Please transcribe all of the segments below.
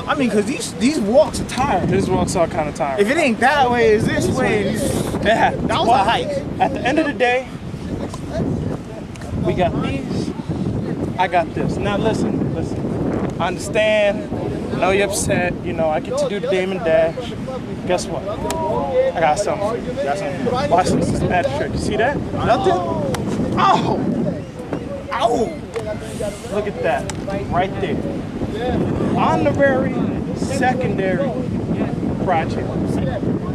I mean, because these walks are tired. These walks are kind of tired. If it ain't that way, it's this way. That was a hike. At the end of the day, we got these. I got this. Now listen. I understand. I know you're upset. You know, I get to do the Damon Dash. Guess what? I got something. Watch this. This magic trick. You see that? Nothing? Oh! Ow! Look at that. Right there. Honorary, secondary project.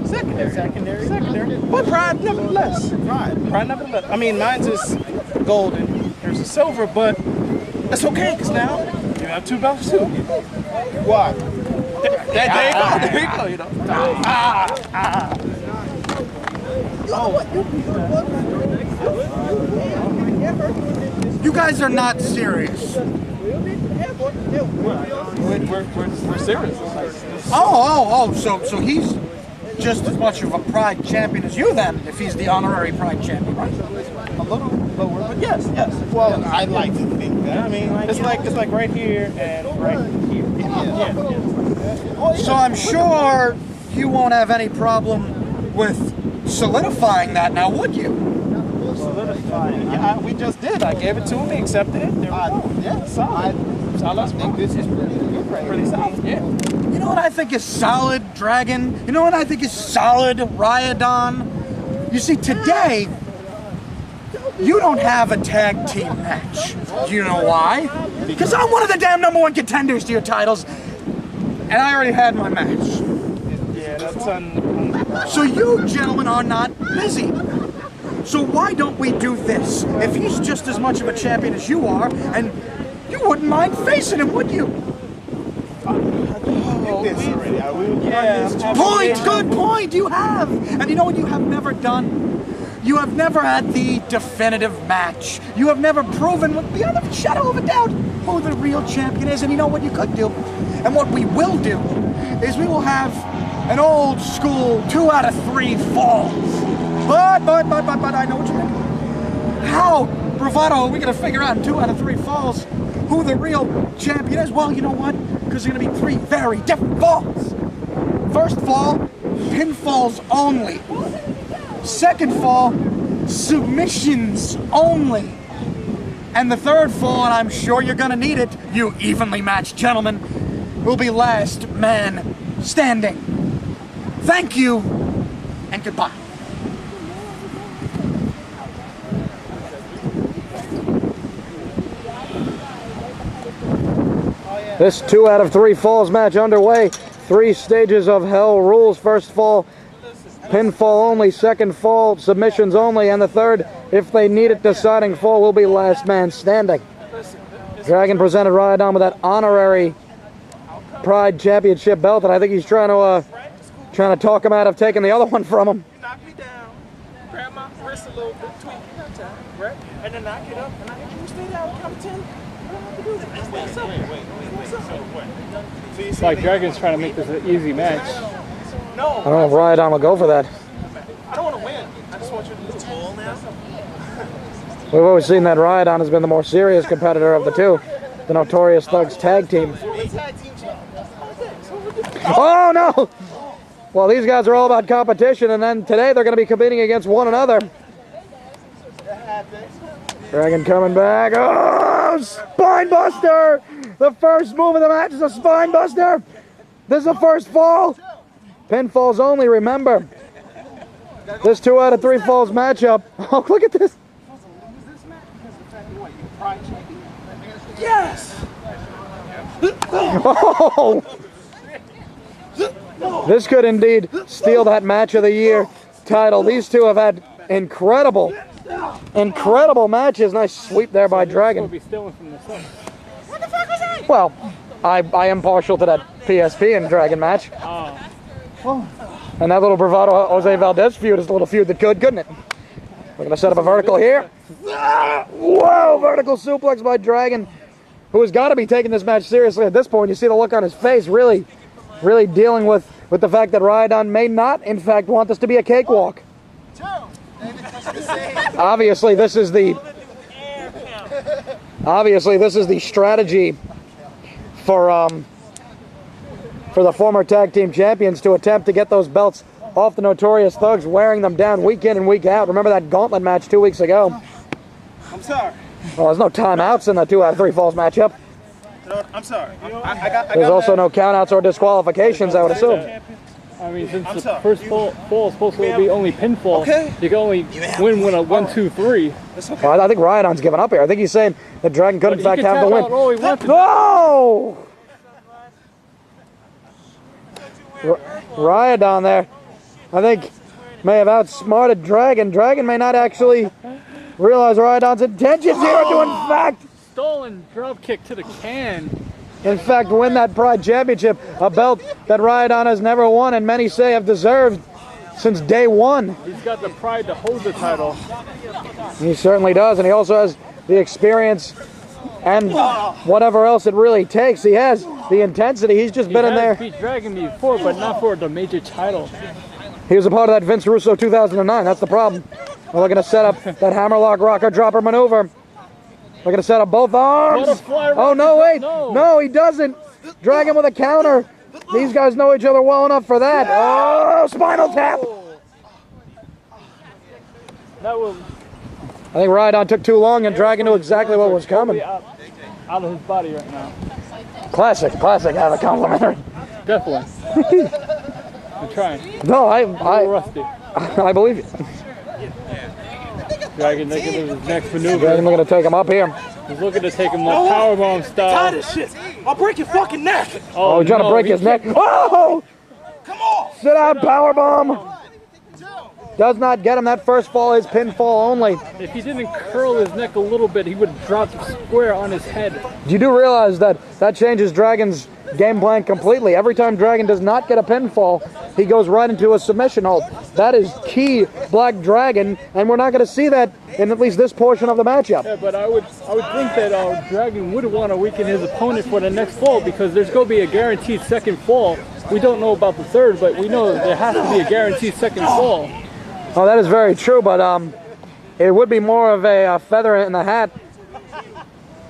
Secondary. But pride nevertheless. Pride nevertheless. I mean, mine's is golden. There's a silver, but that's okay, because now you have 2 belts too. Why? There you go, you know. You guys are not serious. We're serious. So he's just as much of a Pride champion as you then, if he's the honorary Pride champion, right? A little lower, but yes. Well, I'd like to think that. I mean, it's like right here and right here. Yeah. So I'm sure you won't have any problem with solidifying that now, would you? Solidifying. Yeah, we just did. I gave it to him. He accepted it. There we go. Yeah, solid. I think this is pretty solid. Yeah. You know what I think is solid, Dragon? You know what I think is solid, Ryaidon? You see, today, you don't have a tag team match. Do you know why? Because I'm one of the damn #1 contenders to your titles, and I already had my match. Yeah, that's So you gentlemen are not busy. So why don't we do this? If he's just as much of a champion as you are, and you wouldn't mind facing him, would you? Good point, you have. And you know what you have never done? You have never had the definitive match. You have never proven beyond a shadow of a doubt who the real champion is. And you know what you could do? And what we will do is we will have an old school 2 out of 3 falls. But, I know what you're thinking. How, bravado, are we going to figure out in 2 out of 3 falls who the real champion is? Well, you know what? Because there's going to be 3 very different falls. First fall, pinfalls only. Second fall, submissions only. And the third fall, and I'm sure you're going to need it, you evenly matched gentlemen, will be last man standing. Thank you, and goodbye. This 2 out of 3 falls match underway. 3 stages of hell rules. First fall, pinfall only. Second fall, submissions only. And the third, if they need it, deciding fall will be last man standing. Dragon presented Ryaidon with that honorary Pride Championship belt, and I think he's trying to talk him out of taking the other one from him. Knock me down, grab my wrist a little bit, tweak it that time, right? And then knock it up, and I can stay down, count to 10. It's like Dragon's trying to make this an easy match. No. I don't know if Ryaidon will go for that. I don't want to win. I just want you to be tall now. We've always seen that Ryaidon has been the more serious competitor of the two. The Notorious Thugs tag team. Oh no! Well, these guys are all about competition, and then today they're going to be competing against one another. Dragon coming back. Oh, spine buster! The first move of the match is a spine buster. This is the first fall. Pinfalls only, remember. This 2 out of 3 falls matchup. Oh, look at this. Yes! Oh! This could indeed steal that match of the year title. These two have had incredible matches. Nice sweep there by Dragon. Be stealing from the sun. What the fuck was that? Well, I am partial to that PSP and Dragon match. And that little bravado Jose Valdez feud is a little feud that couldn't it? We're going to set up a vertical here. Whoa, vertical suplex by Dragon, who has got to be taking this match seriously at this point. You see the look on his face, really dealing with the fact that Ryaidon may not, in fact, want this to be a cakewalk. Obviously, this is the strategy for the former tag team champions to attempt to get those belts off the Notorious Thugs, wearing them down week in and week out. Remember that gauntlet match 2 weeks ago? I'm sorry. Well, there's no timeouts in the 2 out of 3 falls matchup. I'm sorry. There's also no countouts or disqualifications, I would assume. I mean, since the first fall is supposed to be only pinfall, you can only win a 1, 2, 3. Well, I think Ryaidon's giving up here. I think he's saying that Dragon could, in fact, have the win. No! Ryaidon there, I think, may have outsmarted Dragon. Dragon may not actually realize Ryaidon's intentions here to, in fact, Stolen drop kick to the can. in fact, win that Pride Championship, a belt that Ryaidon has never won and many say have deserved since day one. He's got the pride to hold the title. He certainly does, and he also has the experience and whatever else it really takes. He has the intensity. He's just been in there. He has beat Dragon before, but not for the major title. He was a part of that Vince Russo 2009. That's the problem. We're looking to set up that hammerlock rocker dropper maneuver. We're going to set up both arms. Oh, no, wait. No, he doesn't. Dragon with a counter. These guys know each other well enough for that. Oh, spinal tap. That was... I think Ryaidon took too long and Dragon knew exactly what was coming. Out of his body right now. Classic out of the complimentary. Definitely. I'm trying. No, A little rusty. I believe you. Dragon thinking of his next maneuver. Dragon looking to take him up here. He's looking to take him like powerbomb style. Tie this shit. I'll break your fucking neck. Oh, he's trying to break his neck. Oh! Come on. Sit down, powerbomb. Does not get him. That first fall is pinfall only. If he didn't curl his neck a little bit, he would have dropped square on his head. You do realize that changes Dragon's game plan completely. Every time Dragon does not get a pinfall, he goes right into a submission hold. That is key Black Dragon, and we're not going to see that in at least this portion of the matchup. Yeah, but I would think that Dragon would want to weaken his opponent for the next fall, because there's going to be a guaranteed second fall. We don't know about the third, but we know there has to be a guaranteed second fall. Oh, that is very true, but it would be more of a feather in the hat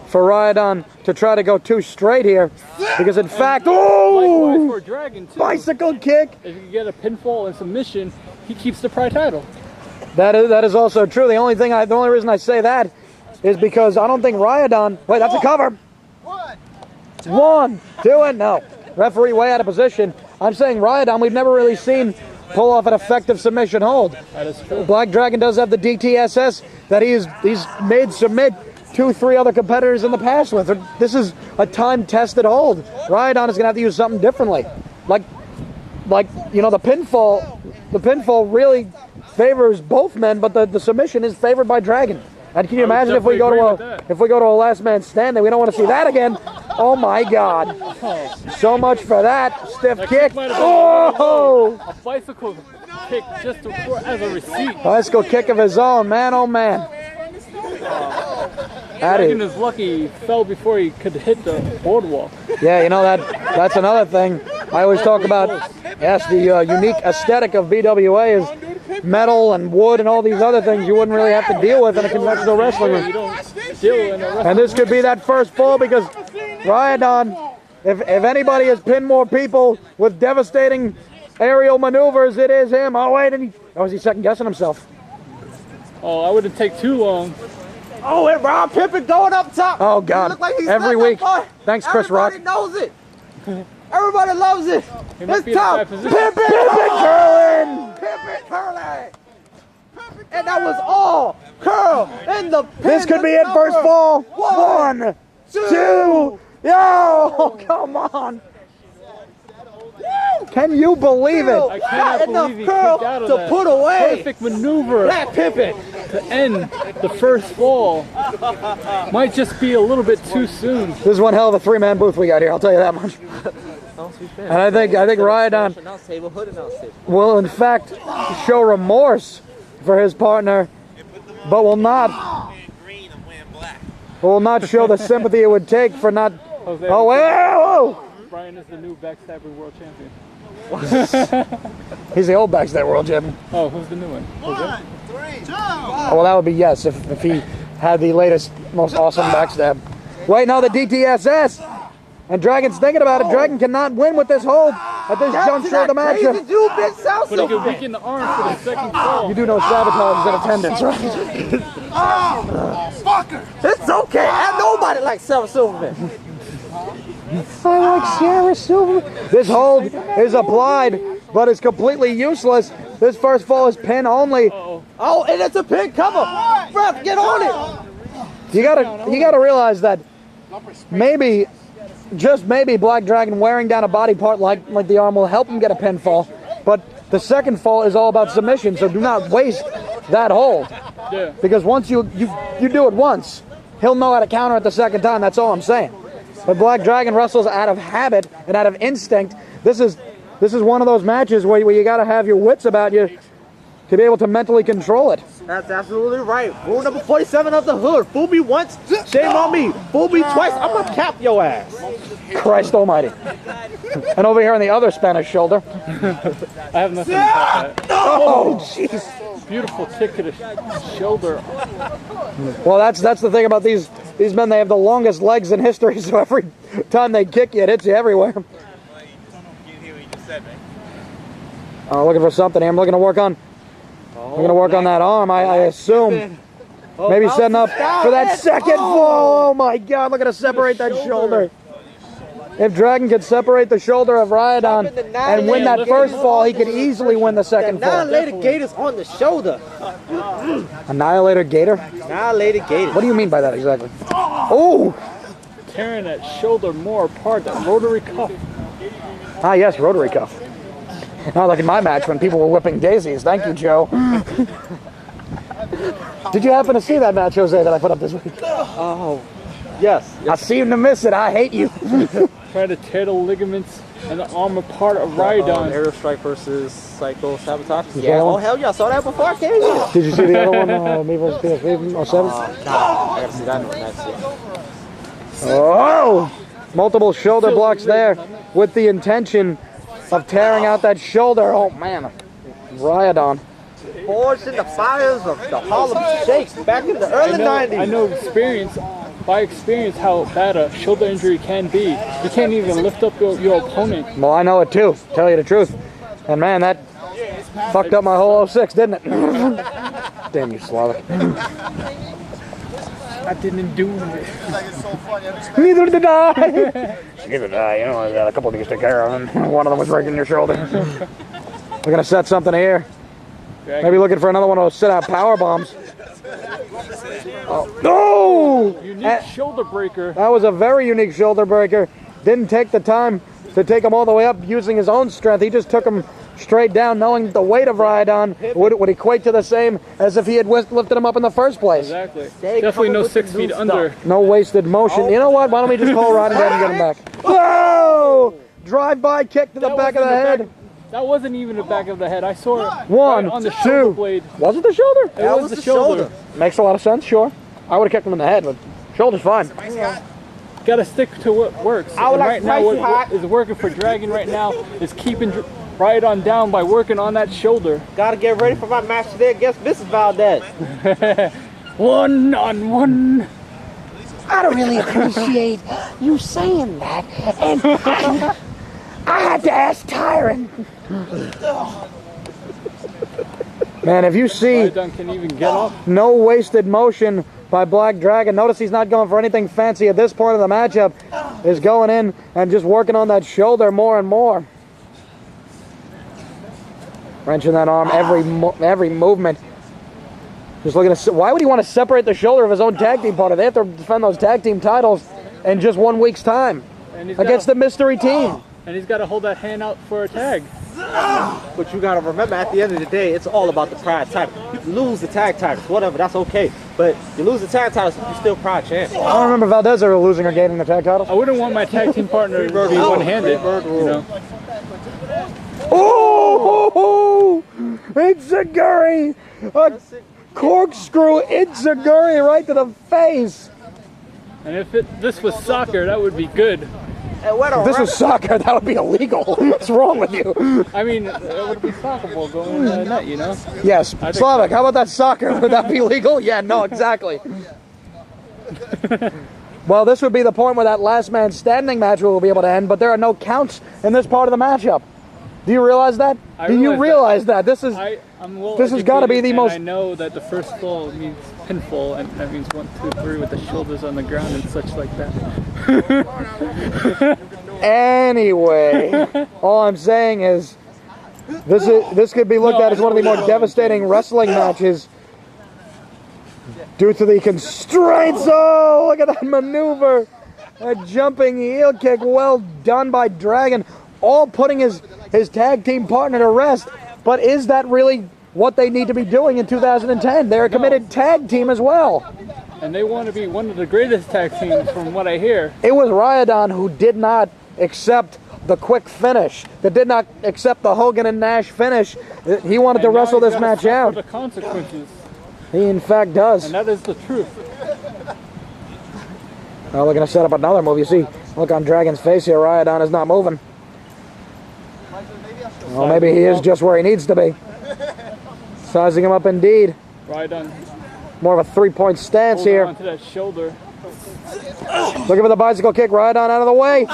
for Ryaidon to try to go too straight here, because in fact, Likewise for Dragon too. Bicycle kick. If you get a pinfall and submission, he keeps the Pride title. That is also true. The only reason I say that is because I don't think Ryaidon. Wait, that's a cover. 1, 2, and no. Referee way out of position. I'm saying Ryaidon, we've never really seen pull off an effective submission hold. That is true. Black Dragon does have the DTSS that he's made submit 2, 3 other competitors in the past with. This is a time-tested hold. Ryaidon is going to have to use something differently. Like you know, the pinfall really favors both men, but the submission is favored by Dragon. And can you imagine if we go to a last man standing? We don't want to see that again. Oh my God! So much for that stiff kick. Oh! A bicycle kick just as a receipt. Bicycle kick of his own, man. Oh man! Dragon is lucky he fell before he could hit the boardwalk. Yeah, you know that's another thing I always talk about. Yes, the unique aesthetic of BWA is metal and wood and all these other things you wouldn't really have to deal with in a conventional wrestling room. You don't deal in a wrestling. And this could be that first fall, because Ryaidon, if anybody has pinned more people with devastating aerial maneuvers, it is him. Oh wait, is he second guessing himself? Oh, I wouldn't take too long. Oh, and Rob Pippen going up top. Oh God! Like every week. Thanks, Chris Rock. Everybody knows it. Everybody loves it. It's tough. Pippen curling. Pippen curling. And that was all curl. And the This could be it. First fall. 1, 2. Yo, come on. Can you believe it? I cannot believe he kicked out of to that. put away. Perfect maneuver Black Pimpin'. to end the first fall. Might just be a little bit too soon. This is one hell of a 3-man booth we got here. I'll tell you that much. And I think Ryaidon will in fact show remorse for his partner, but will not show the sympathy it would take for not. Jose, Oh, whoa! Brian is the new backstabber world champion. He's the old backstab world champion. Oh, who's the new one? Jose? Oh, well, that would be yes if he had the latest, most awesome backstab. Wait, no, the DTSS. And Dragon's thinking about it. Dragon cannot win with this hold at this juncture of the matchup. But he could weaken the arm for the second fall. You do know Sabotage is in attendance, right? Fucker! It's okay. And nobody likes Sarah Silverman. I like Sarah Silverman. This hold is applied, but it's completely useless. This first fall is pin only. Oh, and it's a pin cover. Ref, get on it. You gotta realize that maybe, just maybe, Black Dragon wearing down a body part like the arm will help him get a pinfall. But the second fall is all about submission, so do not waste that hold. Yeah. Because once you do it once, he'll know how to counter it the second time. That's all I'm saying. But Black Dragon wrestles out of habit and out of instinct. This is one of those matches where you got to have your wits about you to be able to mentally control it. That's absolutely right. Rule number 47 of the hood. Fool me once, shame on me. Fool me twice, I'm gonna cap your ass. Christ almighty. And over here on the other Spanish shoulder. I have nothing to top that. Oh, jeez. Beautiful kick to the shoulder. Well, that's the thing about these men. They have the longest legs in history, so every time they kick you, it hits you everywhere. Looking for something here. I'm looking to work on. I'm going to work on that arm, I assume. Maybe setting up for that second fall. Oh my God, look at to separate that shoulder. If Dragon could separate the shoulder of Ryaidon and win that first fall, he could easily win the second fall. Annihilator Gator's on the shoulder. Annihilator Gator? Annihilator Gator. What do you mean by that exactly? Oh! Tearing that shoulder more apart, that rotary cuff. Ah, yes, rotary cuff. Not like in my match when people were whipping daisies. Thank you, Joe. Did you happen to see that match, Jose, that I put up this week? Oh, yes. I seem to miss it. I hate you. Try to tear the ligaments and the arm apart of Ryaidon. Aerial Strike versus Psycho Sabotage. Yeah. Yeah. Oh, hell yeah. I saw that before I came here. Did you see the other one, me versus PSV 07? Nah, I gotta see that one. That's it. Oh! Multiple shoulder blocks there with the intention of tearing out that shoulder. Oh, man. Ryaidon. Forged in the fires of the Harlem Shakes back in the early 90s. I know by experience how bad a shoulder injury can be. You can't even lift up your opponent. Well, I know it too, tell you the truth. And man, that fucked up my whole 06, didn't it? Damn you, Slavic. I didn't do it. Neither did I. Neither did I. You know, I got a couple of things to take care of, and one of them was breaking your shoulder. We're going to set something here. Maybe looking for another one of those sit-out power bombs. Oh. No! Unique shoulder breaker. That was a very unique shoulder breaker. Didn't take the time to take him all the way up using his own strength. He just took him straight down, knowing that the weight of Ryaidon would equate to the same as if he had lifted him up in the first place. Exactly. Definitely no 6 feet under. No wasted motion. You know what? Why don't we just call Ryaidon down and get him back? Whoa! Drive-by kick to the back of the head. That wasn't even the back of the head. I saw it One, right on the shoulder two. blade. Was it the shoulder? It was the shoulder. Makes a lot of sense, sure. I would have kicked him in the head, but shoulder's fine. Gotta stick to what works. I would And like right now, spicy what hot. is working for Dragon right now is keeping Ryaidon down by working on that shoulder. Gotta get ready for my match today against Mrs. Valdez. 1-on-1. I don't really appreciate you saying that. And I had to ask Tyron. Man, if you see Ryaidon can even get up. no wasted motion by Black Dragon, notice he's not going for anything fancy at this point of the matchup. Is going in and just working on that shoulder more and more. Wrenching that arm every movement. Just looking at, why would he want to separate the shoulder of his own tag team partner? They have to defend those tag team titles in just 1 week's time against the mystery team. And he's got to hold that hand out for a tag. But you got to remember, at the end of the day, it's all about the pride title. You lose the tag titles, whatever, that's okay. But you lose the tag titles, you're still pride champ. I don't remember Valdez ever losing or gaining the tag titles. I wouldn't want my tag team partner to be one-handed, you know. Oh! Itziguri! A corkscrew Itziguri right to the face! And if this was soccer, that would be good. If this was soccer, that would be illegal. What's wrong with you? I mean, it would be soccer ball going in the net, you know? Yes. Slavic, how about that soccer? Would that be legal? Yeah, no, exactly. Well, this would be the point where that last man standing match will be able to end, but there are no counts in this part of the matchup. Do you realize that? Do you realize that? This is this has got to be the most... I know that the first fall means pinfall, and that means 1, 2, 3 with the shoulders on the ground and such like that. Anyway, all I'm saying is this could be looked at as one of the more devastating wrestling matches due to the constraints. Oh, look at that maneuver. A jumping heel kick, well done by Dragon, all putting his tag team partner to rest. But is that really what they need to be doing in 2010? They're a committed tag team as well. And they want to be one of the greatest tag teams from what I hear. It was Ryaidon who did not accept the quick finish, that did not accept the Hogan and Nash finish. He wanted to wrestle this match out. The consequences. He in fact does. And that is the truth. Now we're going to set up another move. You see, look on Dragon's face here. Ryaidon is not moving. Well, maybe he is just where he needs to be. Sizing him up indeed. Ryaidon. More of a three-point stance here. Onto that shoulder. Looking for the bicycle kick. Ryaidon out of the way.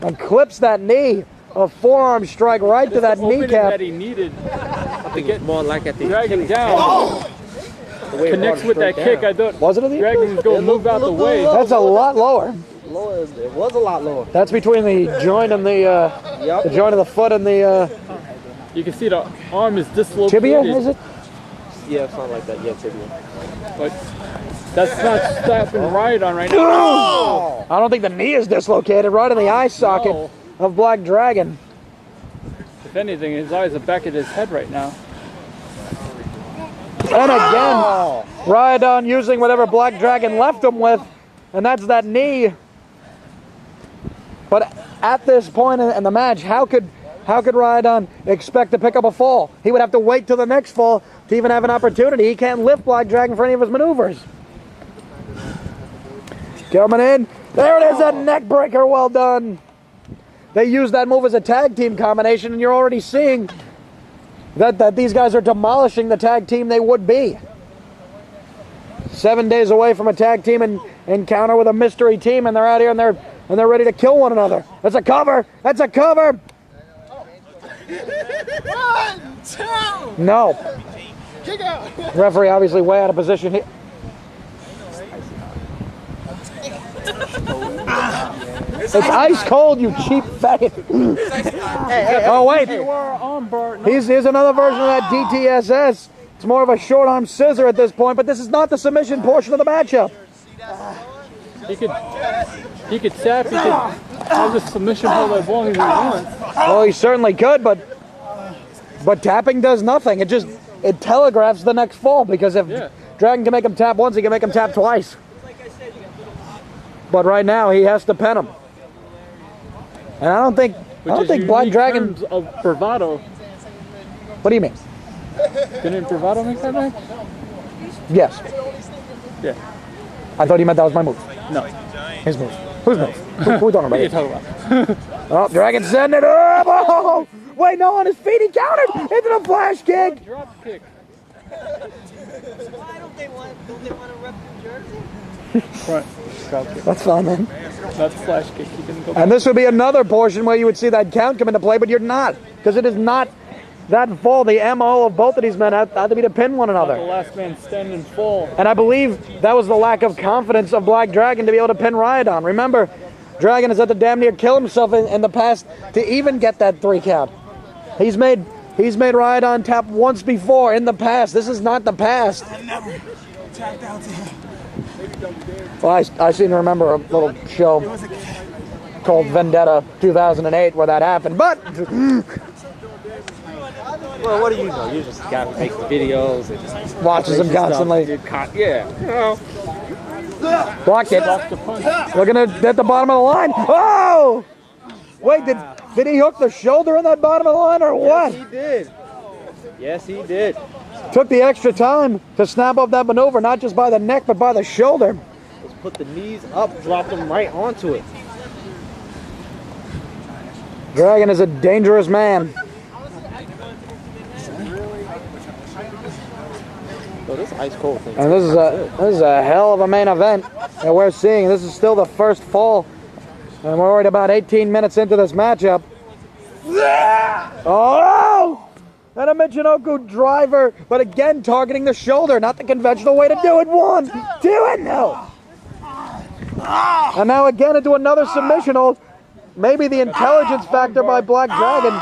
And clips that knee. A forearm strike right to that kneecap. That he needed. I think it's more like at the Dragon down. Connects with that kick. I thought was it a Dragon was going to move out the way. That's a lot lower. It was a lot lower. That's between the joint and the joint of the foot and the you can see the arm is dislocated. tibia, is it? Yeah, something like that. Yeah, tibia. But that's not stopping Ryaidon right now. I don't think the knee is dislocated. Right in the eye socket of Black Dragon. If anything, his eyes are back at his head right now. And again, Ryaidon using whatever Black Dragon left him with, and that's that knee. But at this point in the match, how could Ryaidon expect to pick up a fall? He would have to wait till the next fall to even have an opportunity. He can't lift Black Dragon for any of his maneuvers. Coming in. There it is, a neck breaker. Well done. They used that move as a tag team combination, and you're already seeing that these guys are demolishing the tag team they would be. 7 days away from a tag team encounter with a mystery team, and they're out here and they're ready to kill one another. That's a cover. That's a cover. 1, 2. No. Kick out. Referee obviously way out of position here. It's ice cold, you cheap faggot. Oh wait. Here's another version of that DTSS. It's more of a short arm scissor at this point, but this is not the submission portion of the matchup. He could tap, he could have the submission hold as long as he wants. Well, he certainly could, but tapping does nothing. It telegraphs the next fall, because if Dragon can make him tap once, he can make him tap twice. But right now he has to pin him. And I don't think Black Dragon terms of bravado. What do you mean? Didn't bravado make that match? Yes. Yeah. I thought you meant that was my move. No. His move. Whose move? Who are we talking about? What are you talking about? Oh, Dragon sending it up. Oh, wait, no, on his feet. He countered into the flash kick. Drop kick. Why don't they want to rep New Jersey? Front. Drop kick. That's fine, man. That's a flash kick. You can go back. And this would be another portion where you would see that count come into play, but you're not, because it is not that fall. The MO of both of these men had to be to pin one another. The last man stand and fall. And I believe that was the lack of confidence of Black Dragon to be able to pin Ryaidon. Remember, Dragon has had to damn near kill himself in the past to even get that 3 count. He's made He's made Ryaidon tap once before in the past. This is not the past. I never tapped out to him. Well, I seem to remember a little show It was a called Vendetta 2008 where that happened. But Well, what do you know? You just got to make the videos and just watches him constantly. Yeah, you know. Blocked it. Looking at the bottom of the line. Oh! Wait, did he hook the shoulder in that bottom of the line or what? Yes, he did. Yes, he did. Took the extra time to snap up that maneuver, not just by the neck, but by the shoulder. Just put the knees up, drop them right onto it. Dragon is a dangerous man. So this ice cold thing. And this is a hell of a main event that we're seeing. This is still the first fall. And we're already about 18 minutes into this matchup. Oh! And a Michinoku driver, but again targeting the shoulder, not the conventional way to do it. 1, 2, and no. And now again into another submission hold. Maybe the intelligence factor by Black Dragon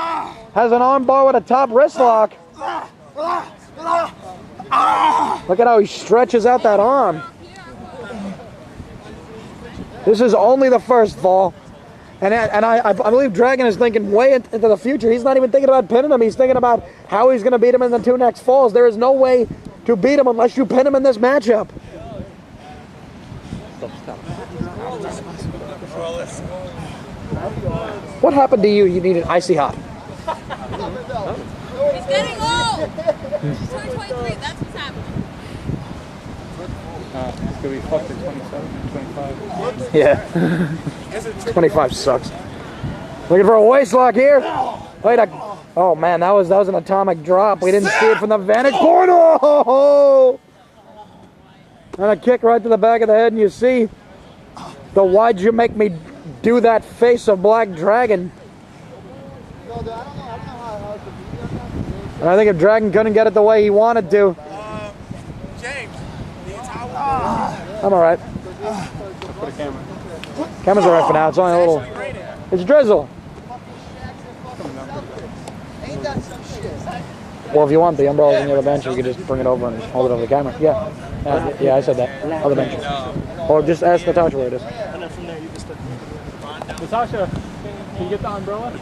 has an arm bar with a top wrist lock. Look at how he stretches out that arm. This is only the first fall. And I believe Dragon is thinking way into the future. He's not even thinking about pinning him. He's thinking about how he's going to beat him in the 2 next falls. There is no way to beat him unless you pin him in this matchup. What happened to you? You needed icy hot. He's getting old. He's turning 23. That's what's happening. It's gonna be fucked at 27 and 25. Yeah. 25 sucks. Looking for a waist lock here. Wait a. Oh man, that was an atomic drop. We didn't see it from the vantage point. Oh! And a kick right to the back of the head, and you see the "why'd you make me do that" face of Black Dragon. And I think if Dragon couldn't get it the way he wanted to, James. I'm all right. Put a camera. Camera's all right for now. It's only a little. It's drizzle. Well, if you want the umbrellas on the other bench, you could just bring it over and hold it over the camera. Yeah. Yeah, I said that. Other bench. Or just ask Natasha where it is. And then from there you just Natasha, can you get the umbrella?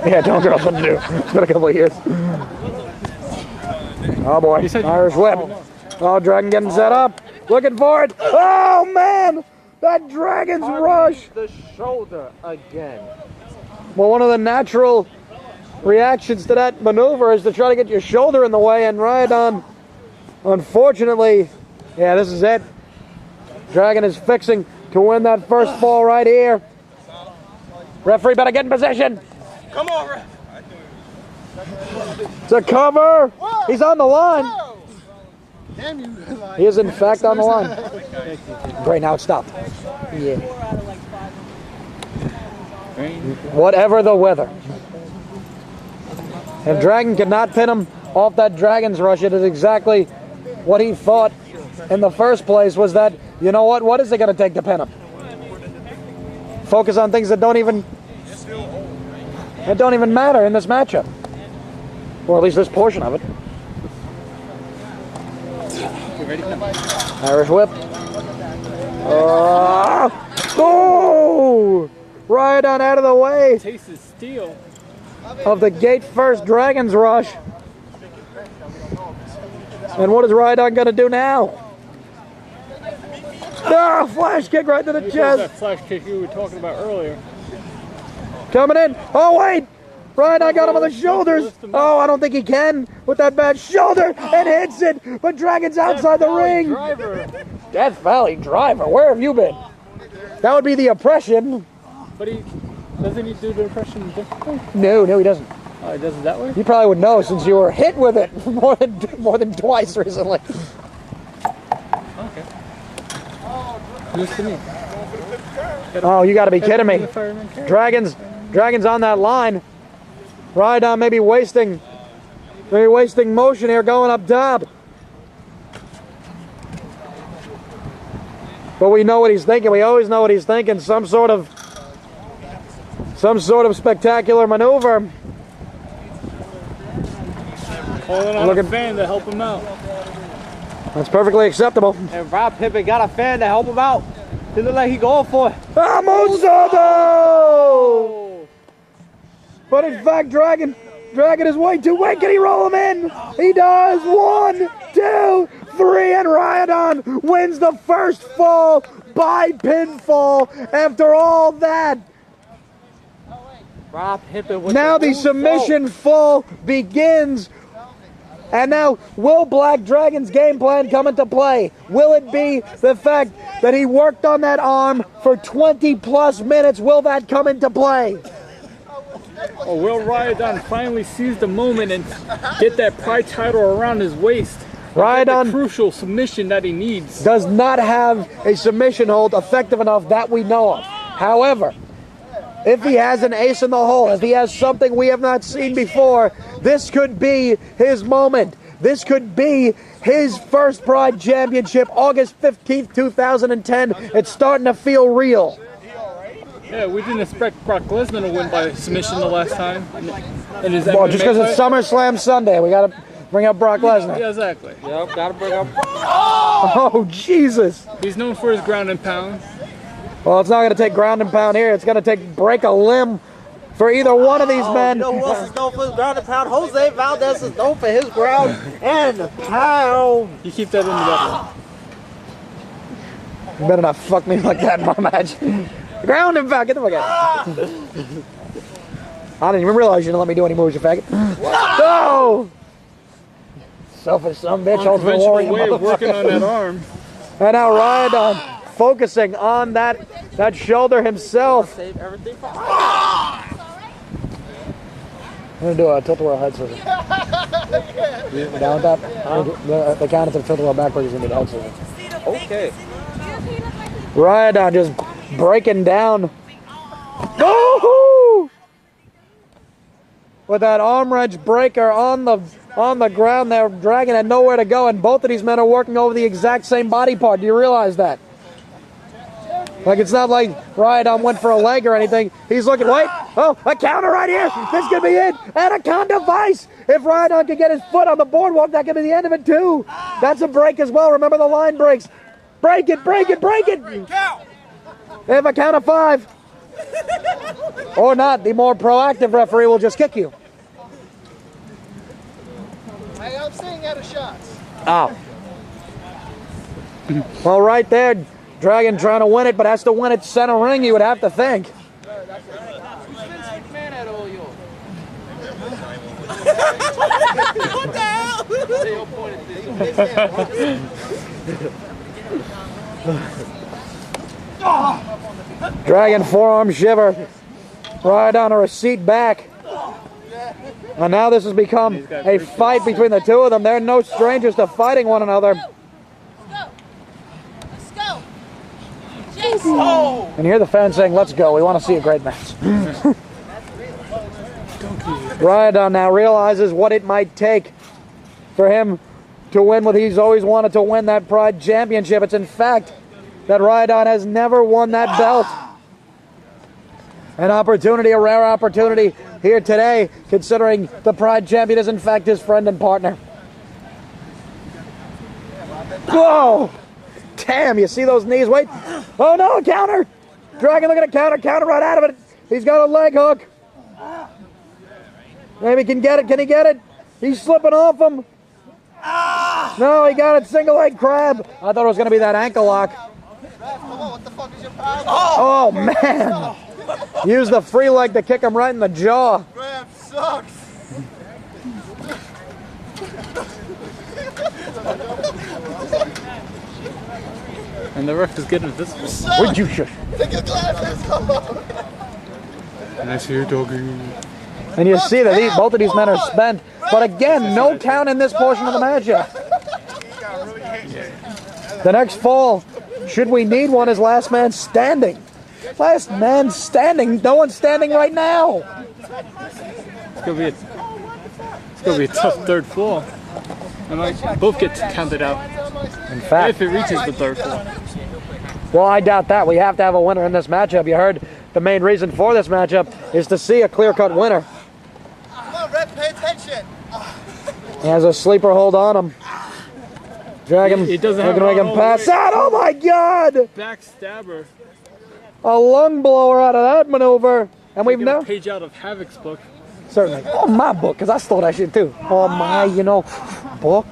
Yeah, tell girls what to do. It's been a couple of years. Oh boy, Irish whip. Oh, Dragon getting set up. Looking for it. Oh man, that Dragon's rush. The shoulder again. Well, one of the natural reactions to that maneuver is to try to get your shoulder in the way, and Ryaidon, unfortunately, yeah, this is it. Dragon is fixing to win that first fall right here. Referee better get in position. Come on, ref. To cover. He's on the line. Damn you. He is in fact on the line. Great, now it's stopped. Yeah. Whatever the weather. If Dragon could not pin him off that Dragon's rush, it is exactly what he thought in the first place, was that, you know what is it going to take to pin him? Focus on things that don't even matter in this matchup. Or at least this portion of it. Irish whip. Oh! Ryaidon out of the way Taste is steel. of the gate first Dragon's rush. And what is Ryaidon going to do now? Ah, flash kick right to the That chest. flash kick you were talking about earlier. Coming in. Oh, wait. Ryaidon got him on the shoulders. Oh, I don't think he can with that bad shoulder, and hits it. But Dragon's outside the ring. Driver. Death Valley Driver. Where have you been? That would be the oppression. But doesn't he do the impression differently? No, he doesn't. Oh, he does it that way? You probably would know since you were hit with it more than twice recently. Okay. News to me. Oh, you got to be kidding me. Dragon's on that line. Ryaidon may be wasting motion here going up top. But we know what he's thinking. We always know what he's thinking. Some sort of some sort of spectacular maneuver. Calling on a fan to help him out. That's perfectly acceptable. And Rob Pippen got a fan to help him out. He look like he going for it. Amonzado! But in fact, Dragon is way too weak. Can he roll him in? He does. 1, 2, 3, and Ryaidon wins the first fall by pinfall. After all that, Rob Pippen with now the submission fall begins. And now, will Black Dragon's game plan come into play? Will it be the fact that he worked on that arm for 20 plus minutes? Will that come into play? Or will Ryaidon finally seize the moment and get that Pride title around his waist? Ryaidon, the crucial submission that he needs. Does not have a submission hold effective enough that we know of. However, if he has an ace in the hole, if he has something we have not seen before, this could be his moment. This could be his first Pride Championship, August 15th, 2010. It's starting to feel real. Yeah, we didn't expect Brock Lesnar to win by submission the last time. Well, just because it's SummerSlam Sunday, we got to bring up Brock Lesnar. Yeah, exactly. Yep, gotta bring up. Oh, Jesus. He's known for his ground and pound. Well, it's not going to take ground and pound here. It's going to take break a limb for either one of these men. You know who else is known for his ground and pound? Jose Valdez is known for his ground and pound. You keep that in the bottle. You better not fuck me like that in my match. Ground and pound. Get the fuck out. I didn't even realize you didn't let me do any moves, you faggot. No! Selfish son of a bitch. Ultimate Warrior way of working on that arm. And now Ryaidon focusing on that shoulder himself. Save everything for I'm going to do a tilt-a-whirl head scissors. You down with that? The count of the tilt-a-whirl backwards is going to be the head scissors. Okay. Ryaidon just breaking down. Woo-hoo! With that arm wrench breaker on the ground there, Dragon had nowhere to go, and both of these men are working over the exact same body part. Do you realize that? Like, it's not like Ryaidon went for a leg or anything. He's looking, wait, oh, a counter right here. This could be it. Anaconda Vice. If Ryaidon could get his foot on the boardwalk, that could be the end of it, too. That's a break as well. Remember the line breaks. Break it, break it, break it. They have a count of 5. Or not, the more proactive referee will just kick you. I'm staying out of shots. Oh. Well, right there, Dragon trying to win it, but has to win it center ring, you would have to think. What the hell? Dragon forearm shiver. Ryaidon a receipt back. And now this has become a fight between the two of them. They're no strangers to fighting one another. Let's go. Jason. And here the fans saying, let's go. We want to see a great match. Ryaidon now realizes what it might take for him to win what he's always wanted to win, that Pride Championship. It's in fact that Ryaidon has never won that belt. An opportunity, a rare opportunity here today, considering the Pride Champion is in fact his friend and partner. Whoa! Damn, you see those knees? Wait. Oh no, a counter! Dragon looking at counter right out of it. He's got a leg hook. Maybe he can get it. Can he get it? He's slipping off him. No, he got it. Single leg crab. I thought it was going to be that ankle lock. What the fuck is your problem? Oh, man. Use the free leg to kick him right in the jaw. Crap sucks. And the ref is getting visible. Would you shush? Take your glasses off. Nice here, doggy. And you see that both of these men are spent. But again, no count in this portion of the match yet. The next fall, should we need one, is last man standing. Last man standing. No one's standing right now. It's gonna be a tough third fall. I might both get counted out. In fact, If it reaches the third fall. well, I doubt that. We have to have a winner in this matchup. You heard the main reason for this matchup is to see a clear-cut winner. Come on, Rep, pay attention. He has a sleeper hold on him. Dragon He doesn't looking have to make him all pass the way. out. Oh my God! Backstabber. A lung blower out of that maneuver. And we've Get a never... page out of Havoc's book. Certainly. Oh, my book, because I stole that shit too. Oh my, book.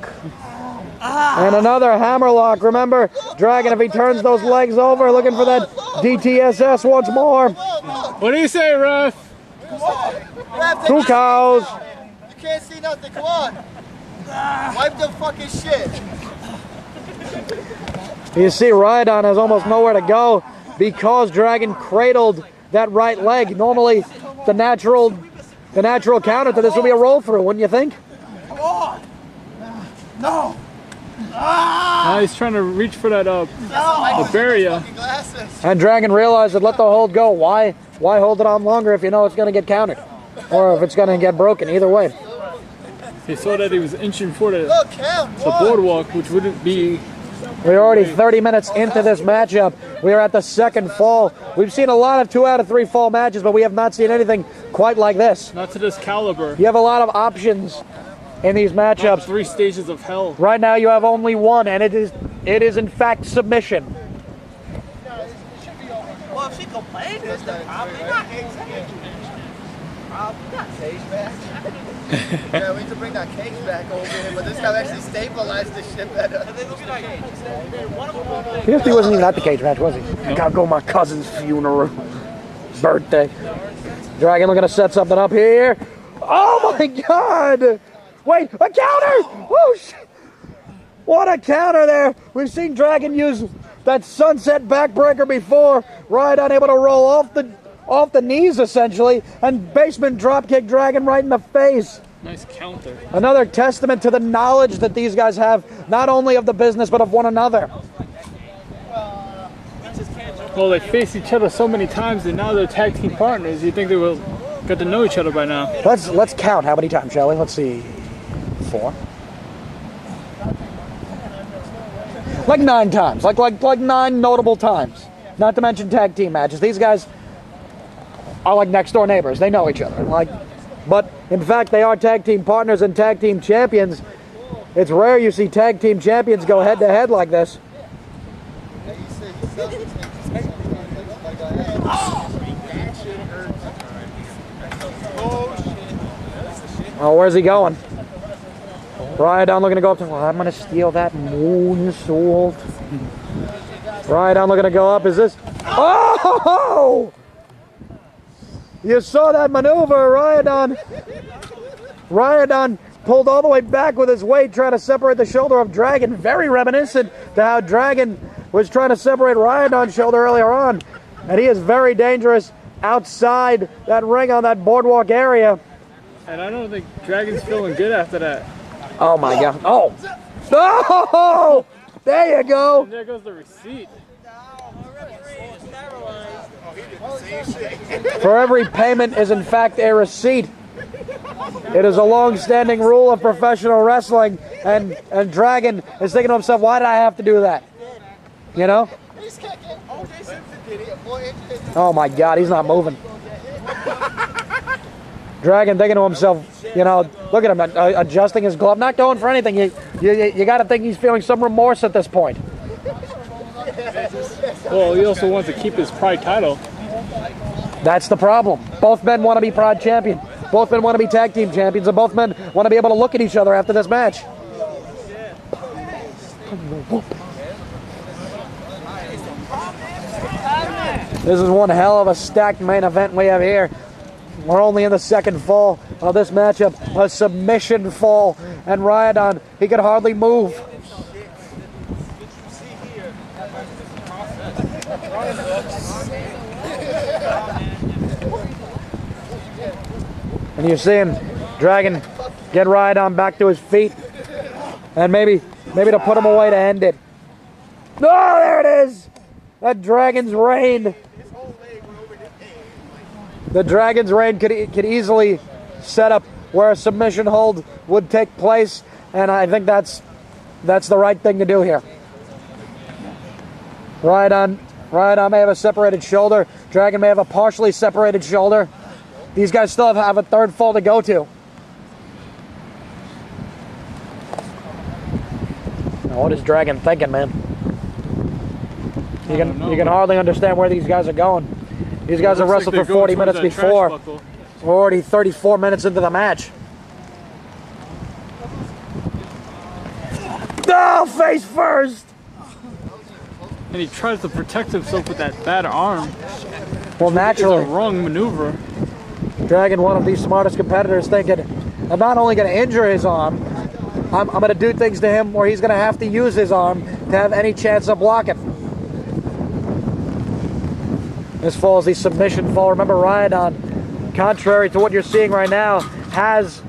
And another hammerlock. Remember, Dragon, if he turns those legs over, looking for that DTSS once more. What do you say, ref? Rep, Two cows. You can't see nothing. Come on. Wipe the fucking shit. You see, Ryaidon has almost nowhere to go because Dragon cradled that right leg. Normally, the natural counter to this would be a roll through, wouldn't you think? Come on. No. Now he's trying to reach for that barrier. Glasses. And Dragon realized that let the hold go. Why hold it on longer if you know it's going to get countered? Or if it's going to get broken, either way. He saw that he was inching for the Look, count. boardwalk, which wouldn't be... We're already 30 minutes into this matchup. We are at the second fall. We've seen a lot of 2 out of 3 fall matches, but we have not seen anything quite like this. Not to this caliber. You have a lot of options in these matchups. 3 stages of hell. Right now you have only one, and it is in fact submission. Well, if she complained, it's the problem. Not cage back. Yeah, we need to bring that cage back over here, but this guy actually stabilized this shit better. He wasn't even at the cage match, was he? I gotta go to my cousin's funeral. Birthday. Dragon looking to set something up here. Oh my God! Wait, a counter! Oh shit! What a counter there! We've seen Dragon use that sunset backbreaker before. Ryaidon able to roll off the knees essentially, and basement dropkick Dragon right in the face. Nice counter. Another testament to the knowledge that these guys have, not only of the business but of one another. Well, they faced each other so many times, and now they're tag team partners. You think they will get to know each other by now? Let's count how many times, shall we? Let's see. 4. Like 9 times. Like 9 notable times. Not to mention tag team matches. These guys are like next door neighbors. They know each other. But in fact, they are tag team partners and tag team champions. It's rare you see tag team champions go head to head like this. Oh, where's he going? Ryaidon looking to go up to... Well, I'm going to steal that moonsault. Ryaidon looking to go up. Is this... Oh! You saw that maneuver, Ryaidon pulled all the way back with his weight, trying to separate the shoulder of Dragon. Very reminiscent to how Dragon was trying to separate Ryaidon's shoulder earlier on. And he is very dangerous outside that ring on that boardwalk area. And I don't think Dragon's feeling good after that. Oh my God. Oh! Oh! There you go. And there goes the receipt. For every payment is in fact a receipt. It is a long-standing rule of professional wrestling, and Dragon is thinking to himself, why did I have to do that? You know? Oh my God, he's not moving. Dragon thinking to himself, look at him adjusting his glove, not going for anything. You got to think he's feeling some remorse at this point. Well, he also wants to keep his Pride title. That's the problem. Both men want to be Pride champion. Both men want to be tag team champions, and both men want to be able to look at each other after this match. This is one hell of a stacked main event we have here. We're only in the second fall of this matchup, a submission fall, and Ryaidon, he could hardly move. And you're seeing Dragon get Ryaidon back to his feet, and maybe to put him away to end it. Oh, there it is! That Dragon's reign. The Dragon's reign could easily set up where a submission hold would take place, and I think that's the right thing to do here. Ryaidon Ryaidon may have a separated shoulder. Dragon may have a partially separated shoulder. These guys still have a third fall to go to. Now, what is Dragon thinking, man? You can hardly understand where these guys are going. These guys have wrestled for 40 minutes before. We're already 34 minutes into the match. Oh, face first! And he tries to protect himself with that bad arm. Well, naturally. It's a wrong maneuver. Dragon, one of the smartest competitors, thinking, I'm not only going to injure his arm, I'm going to do things to him where he's going to have to use his arm to have any chance of blocking. This fall is the submission fall. Remember, Ryaidon, contrary to what you're seeing right now, has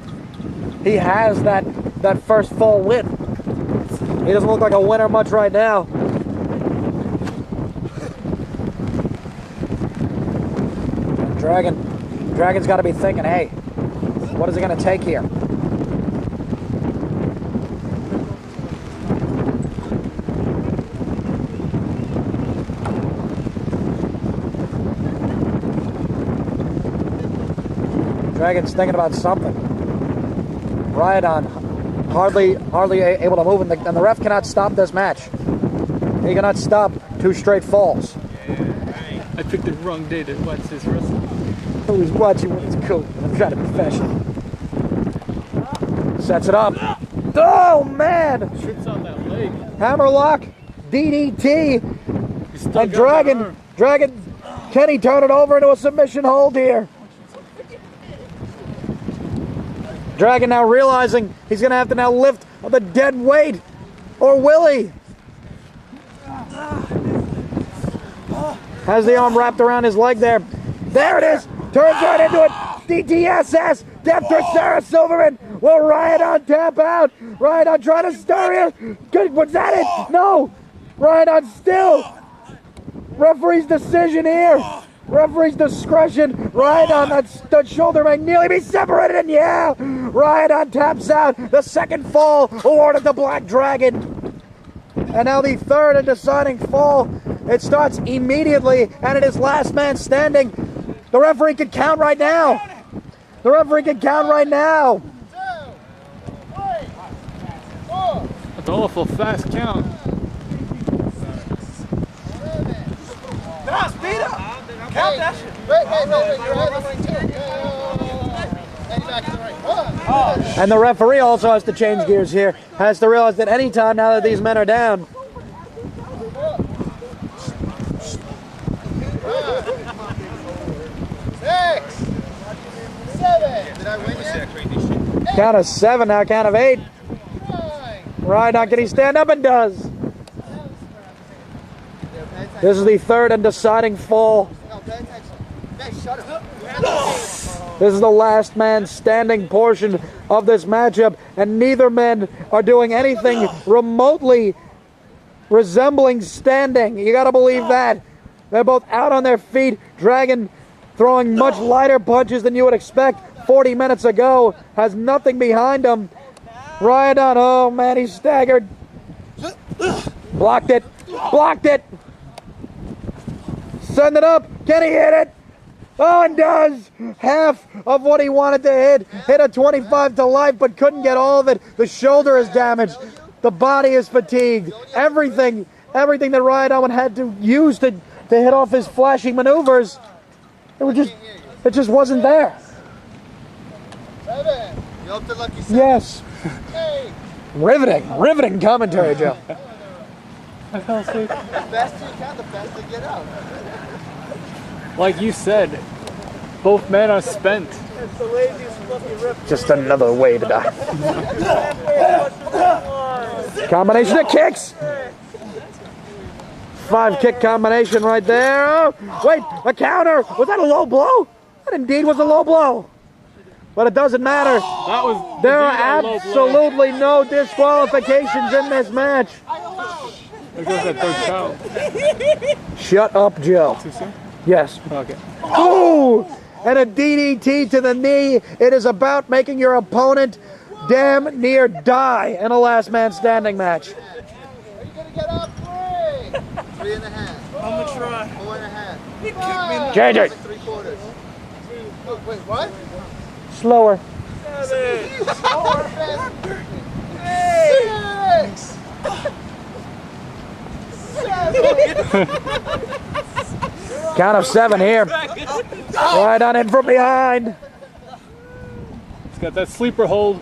that first fall win. He doesn't look like a winner much right now. Dragon's got to be thinking, hey, what is it going to take here? Dragon's thinking about something. Ryaidon hardly able to move, and the ref cannot stop this match. He cannot stop 2 straight falls. I picked the wrong day to watch this wrestling. Who's watching when it's cool? I'm trying to be fashion. Sets it up. Oh, man! Trips on that leg. Hammerlock, DDT, and Dragon, can he turn it over into a submission hold here? Dragon now realizing he's going to have to now lift the dead weight, or will he? Has the arm wrapped around his leg there. There it is! Turns right into it! DTSS! Death to Sarah Silverman! Will Ryaidon tap out? Ryaidon trying to stir here! Good, was that it? No! Ryaidon still! Referee's decision here! Referee's discretion! Ryaidon, that shoulder may nearly be separated, and yeah! Ryaidon taps out! The second fall awarded to Black Dragon! And now the third and deciding fall. It starts immediately, and it is last man standing. The referee can count right now. The referee can count right now. 2, 3, 4. That's an awful fast count. Nah, speed up. Count that shit. Wait, you're right. And back to the ring. 1. And the referee also has to change gears here. Has to realize that any time now that these men are down, 6, 7. Did I win yet? count of 7 now, count of 8. 9. Ryaidon, can he stand up? And does. This is the third and deciding fall. No, pay attention. Hey, shut up. This is the last man standing portion of this matchup, and neither men are doing anything remotely resembling standing. You gotta believe that. They're both out on their feet. Dragon throwing much lighter punches than you would expect 40 minutes ago. Has nothing behind him. Ryaidon, oh man, he's staggered. Blocked it. Blocked it. Send it up. Can he hit it? Oh, and does. Half of what he wanted to hit. Hit a 25 to life, but couldn't get all of it. The shoulder is damaged. The body is fatigued. Everything that Ryaidon had to use to hit off his flashing maneuvers, it just wasn't there. 7. You up to lucky 7? Yes. 8. Riveting commentary, Joe. I fell asleep. The faster you count, the faster you get out. Like you said, both men are spent. It's the laziest fucking rip. Just another way to die. Combination of kicks. 5-kick combination right there. Oh, wait, a counter. Was that a low blow? That indeed was a low blow. But it doesn't matter. That was There are indeed a low blow. absolutely no disqualifications in this match. There goes that third count. Shut up, Joe. Too soon? Yes. Okay. Oh! And a DDT to the knee. It is about making your opponent damn near die in a last man standing match. Are you going to get up? 3. 3.5. I'm gonna try. 4.5. He kicked me in the JJ. Like 3/4. Oh, wait, what? Slower. Six. Count of 7 here. Ryaidon in from behind. He's got that sleeper hold.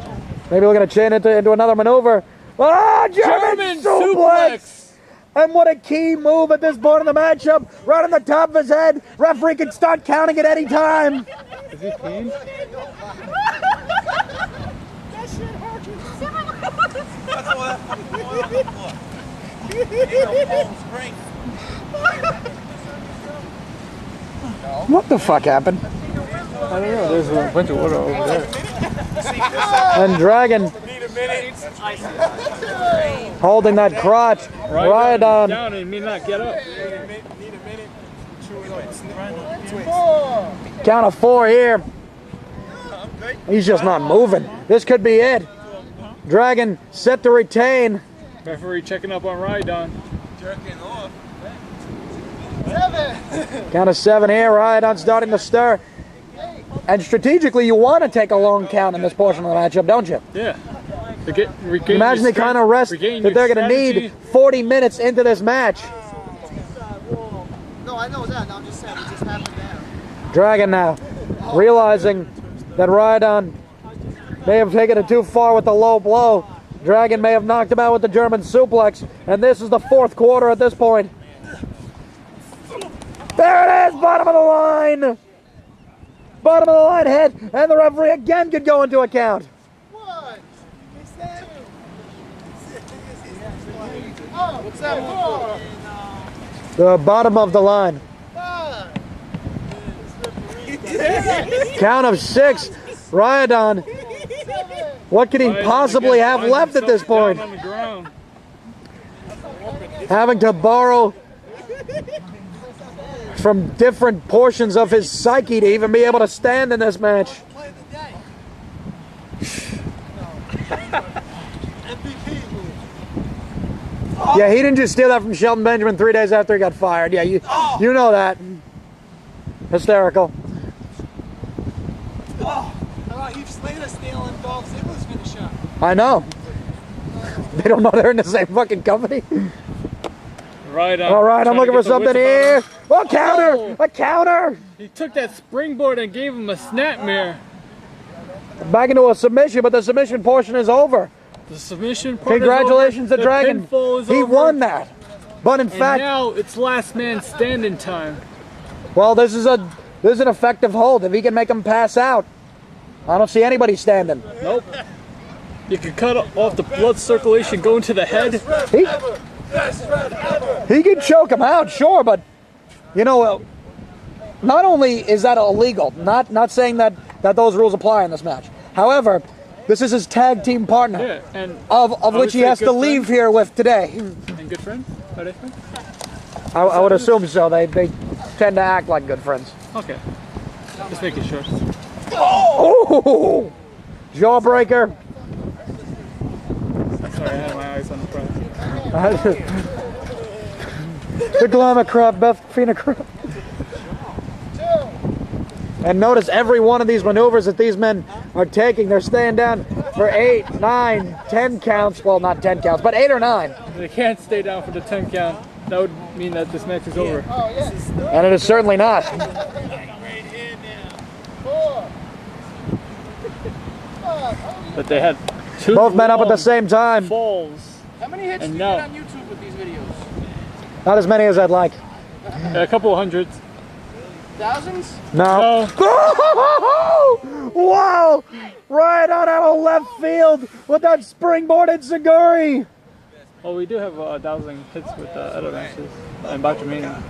Maybe looking to chain it into another maneuver. Ah, German suplex! And what a key move at this point in the matchup. Right on the top of his head. Referee can start counting at any time. Is he clean? What the fuck happened? I don't know. There's a bunch of water over there. And Dragon holding that crotch. Ryaidon. Down and may not get up. Count of 4 here. He's just not moving. This could be it. Dragon set to retain. Referee checking up on Ryaidon. Jerking off. 7. Count of 7 here. Ryaidon starting to stir. And strategically, you want to take a long count in this portion of the matchup, don't you? Yeah. Imagine the kind of rest that they're going to need 40 minutes into this match. No, I know that. No, I'm just saying. It just happened now. Dragon now realizing that Ryaidon may have taken it too far with the low blow. Dragon may have knocked him out with the German suplex. And this is the 4th quarter at this point. There it is, bottom of the line. Bottom of the line head, and the referee again could go into a count. What? Oh, what's that? 4. The bottom of the line. 5. Count of 6. Ryaidon. What could he possibly have left at this point? On the ground. Having to borrow from different portions of his psyche to even be able to stand in this match. Yeah, he didn't just steal that from Shelton Benjamin 3 days after he got fired. Yeah, you know that. Hysterical. Heath Slater stealing Dolph Ziggler's finisher. I know. They don't know they're in the same fucking company. Ryaidon. All right, I'm looking for something here. Oh, counter! Oh. A counter! He took that springboard and gave him a snapmare. Back into a submission, but the submission portion is over. The submission part Congratulations is over. to Dragon. The pinfall is He over. won that. But in And fact, now it's last man standing time. well, this is an effective hold. If he can make him pass out, I don't see anybody standing. Nope. You can cut off the blood circulation going to the head. He can choke him out, sure, but you know, not only is that illegal, not saying that those rules apply in this match. However, this is his tag team partner, Yeah, and of which he has to leave here with today. And good friends? Are they friends? I would assume so. They tend to act like good friends. Okay. Just making sure. Oh! Jawbreaker. Sorry, I had my eyes on the prize. The glamour crop, Beth Fina crop. And notice every one of these maneuvers that these men are taking, they're staying down for 8, 9, 10 counts. Well, not 10 counts, but 8 or 9. They can't stay down for the 10 count. That would mean that this match is over. And it is certainly not. 4. 5. But they had two Both men up at the long same time. falls. How many hits And do you now- get on YouTube with these videos? Not as many as I'd like. A couple of hundreds. Thousands? No. Wow! Right on out of left field with that springboarded Zaguri. Well, we do have 1,000 hits with other matches. And Bachamania.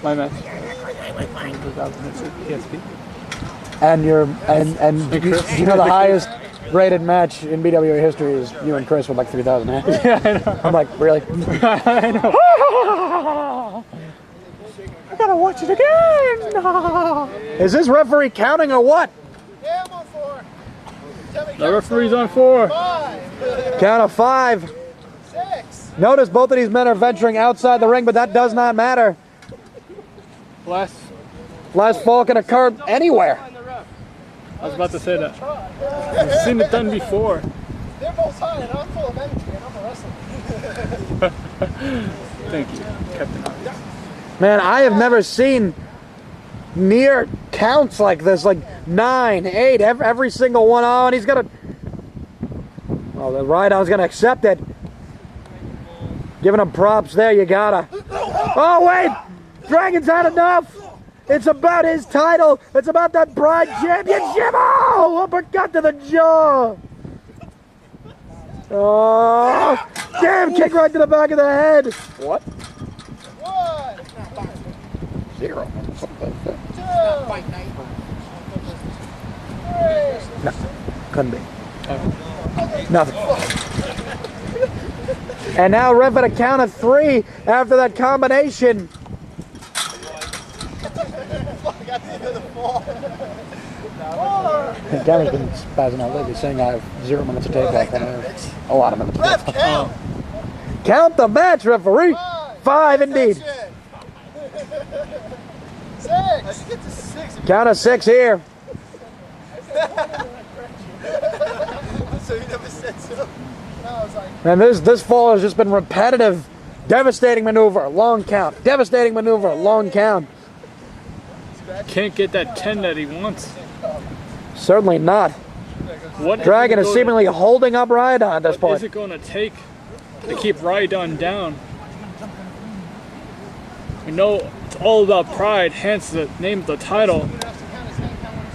My match. 1,000 hits with PSP. And you know the highest rated match in BWA history is you and Chris with like 3,000 hits. Yeah, I know. I'm like, really? I know. I gotta watch it again. Is this referee counting or what? Yeah, I'm on 4. The referee's on 4. 5. Count of 5. 6. Notice both of these men are venturing outside the ring, but that does not matter. Last. Last fall can occur anywhere. I was about to say that. I've seen it done before. They're both high, and I'm full of energy, and I'm a wrestler. Thank you, Captain Hardy. Man, I have never seen near counts like this, like 9, 8, every single one. Oh, and he's gonna. Oh, the Ryaidon's gonna accept it. Giving him props there, you gotta. Oh wait, Dragon's had enough. It's about his title. It's about that Pride Championship. Oh, uppercut to the jaw. Oh, damn, kick right to the back of the head. What? 1, 0. 2, 3. No, couldn't be. Nothing. And now ref at a count of 3 after that combination. Danny's been spazzing out lately, saying I have 0 minutes of tape left and I have a lot of minutes left. Count. Count the match, referee. 5 indeed. 6. I should get to 6. Count of 6 here. So you never said so. No, I was like, And this fall has just been repetitive. Devastating maneuver, long count. Devastating maneuver, long count. Can't get that 10 that he wants. Certainly not. What Dragon is seemingly holding up Ryaidon at this What point. is it going to take to keep Ryaidon down? We know it's all about pride, hence the name of the title.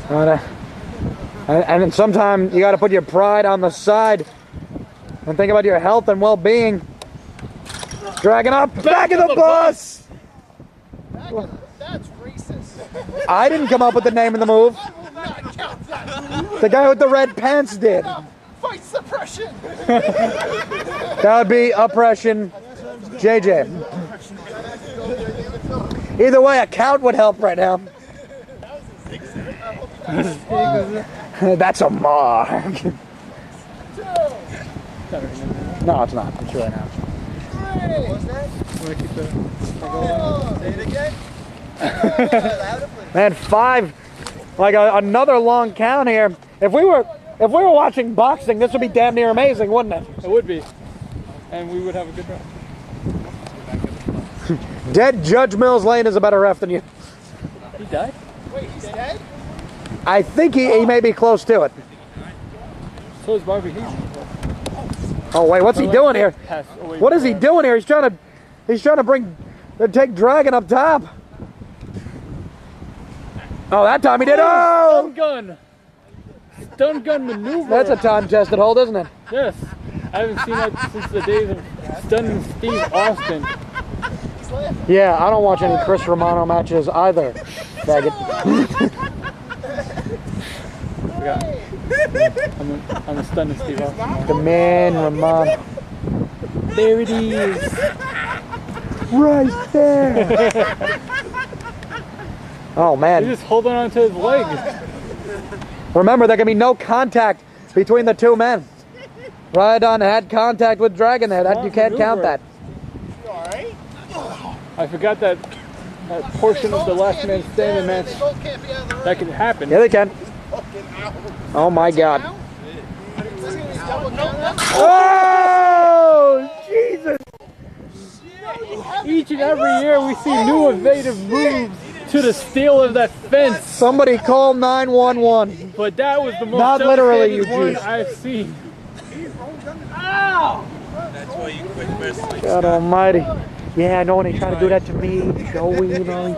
And then sometime you got to put your pride on the side and think about your health and well-being. Dragging up, back of the bus! that's racist. I didn't come up with the name of the move. The guy with the red pants did. Fight suppression. That would be oppression, JJ. Either way, a count would help right now. That's a mark. No, it's not. I'm sure right now. 3. What's that? Say it again. Man, 5, like another long count here. If we were watching boxing, this would be damn near amazing, wouldn't it? It would be. And we would have a good run. Dead Judge Mills Lane is a better ref than you. He died? Wait, he's dead? I think he may be close to it. So is Barbie Hughes. Oh wait, what's he doing here? What is he doing here? He's trying to take Dragon up top. Oh, that time he did. Oh! Stun gun. Stun gun maneuver. That's a time-tested hold, isn't it? Yes. I haven't seen that since the days of Stunning Steve Austin. Yeah, I don't watch any Chris Romano matches either. Faggot. I'm a Stunning Steve Austin. The man Romano. There it is. Right there. Oh man. He's just holding on to his leg. Remember, there can be no contact between the two men. Ryaidon had contact with Dragon there. You can't count that. I forgot that portion of the last man standing match that can happen. Yeah, they can. Oh my God. Oh, Jesus. Each and every year we see new innovative moves to the steel of that fence. Somebody call 911. But that was the most Not literally, devastating Eugene. one I've seen. That's why you quit wrestling. God almighty. Yeah, I know when they try to do that to me. Joey, you know.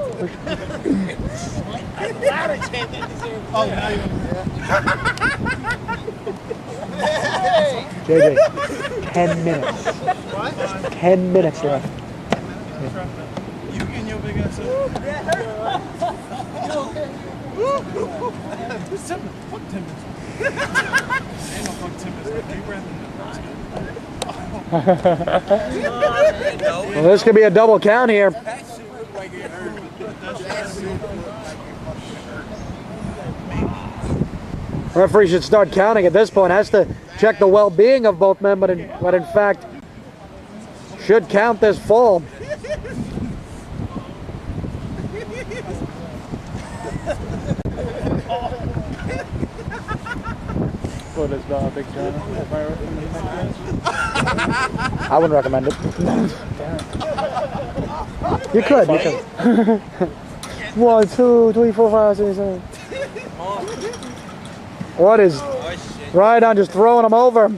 JJ, 10 minutes. 10 minutes left. You and your big ass. Fuck Timbers. Ain't no fuck Timbers. Well, this could be a double count here. Referee should start counting at this point. Has to check the well-being of both men, but in fact should count this fall. What is Big John? I wouldn't recommend it. You could. 1, 2, 3, 4, 5, 6, 7. What is Ryaidon just throwing him over?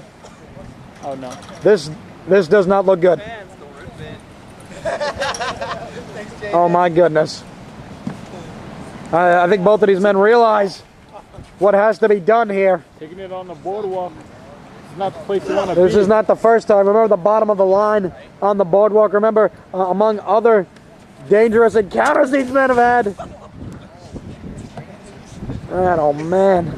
Oh no. This does not look good. Oh my goodness. I think both of these men realize what has to be done here. Taking it on the boardwalk. It's not the place you want to be. This is not the first time. Remember the bottom of the line on the boardwalk? Remember, among other dangerous encounters these men have had? Man, oh man.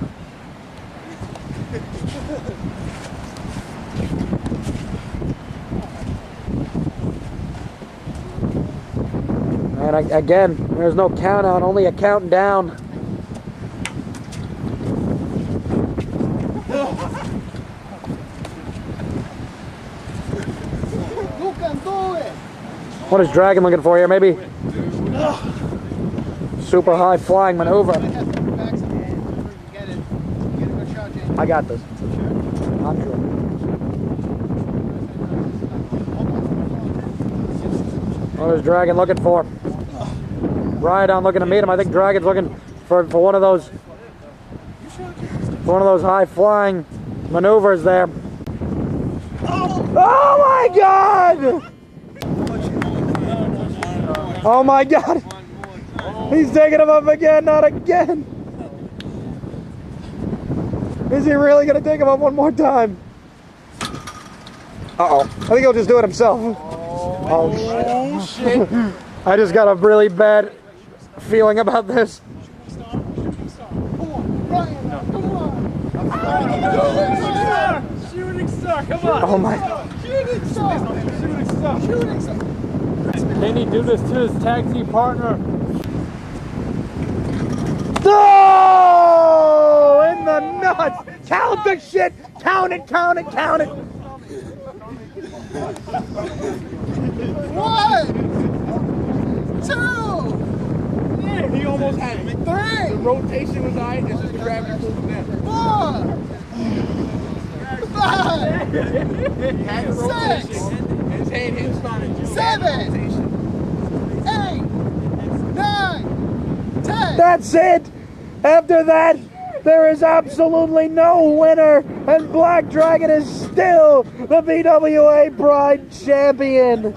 And again, there's no count out, only a count down. What is Dragon looking for here? Maybe super high flying maneuver. I got this. I'm sure. What is Dragon looking for? Ryaidon looking to meet him. I think Dragon's looking for one of those high flying maneuvers there. Oh my God! Oh my God! He's taking him up again, not again! Is he really gonna take him up one more time? Uh-oh. I think he'll just do it himself. Oh shit. I just got a really bad feeling about this. Shooting star, come on! Oh my. Shooting star! Can he do this to his tag team partner? No! In the nuts! Count the shit! Count it, count it, count it! 1, 2, Yeah, he almost had it. 3, The rotation was alright, it's just gravity pulled him 4, 5, 6, His head hit started. 7, 8, 9, 10. That's it! After that, there is absolutely no winner, and Black Dragon is still the BWA Pride Champion.